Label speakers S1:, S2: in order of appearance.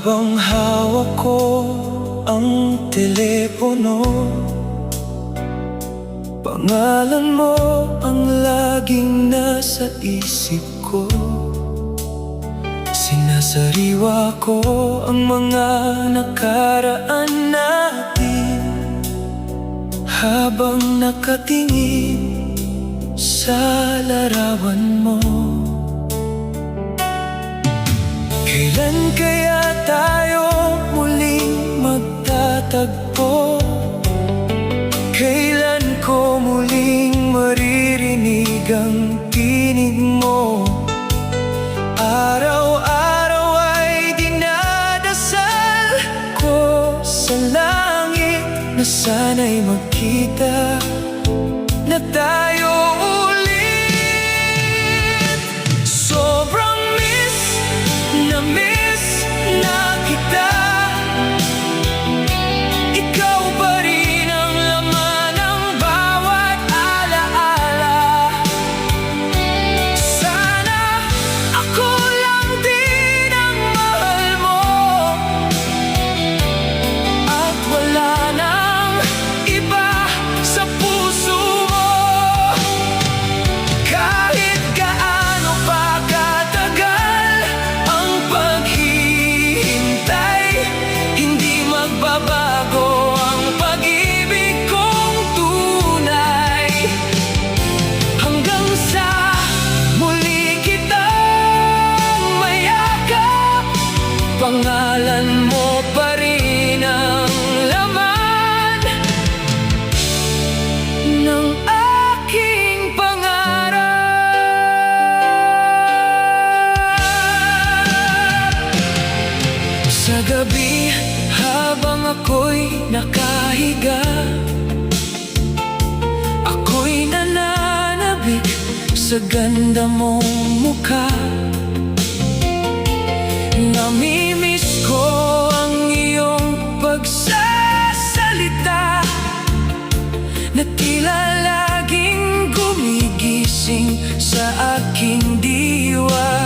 S1: Habang hawak ko ang telepono, pangalan mo ang laging nasa isip ko. Sinasariwa ko ang mga nakaraan natin habang nakatingin sa larawan mo. Kailan kaya tayo muling magtatagpo? Kailan ko muling maririnig ang tinig mo? Araw-araw ay dinadasal ko sa langit na sana'y magkita na tayo ulit. Sobrang miss na kita. Ikaw pa rin ang laman ng bawat alaala. Sana ako lang din ang mahal mo at wala nang iba sa puso mo. Kahit gaano pa katagal ang paghihintay, hindi magbabago ang pag-ibig kong tunay. Hanggang sa muli kitang mayakap, pangalan mo pa rin ang laman ng aking pangarap. Sa gabi habang ako'y nakahiga, ako'y nananabik sa ganda mong mukha. Namimiss ko ang iyong pagsasalita na tila laging gumigising sa aking diwa.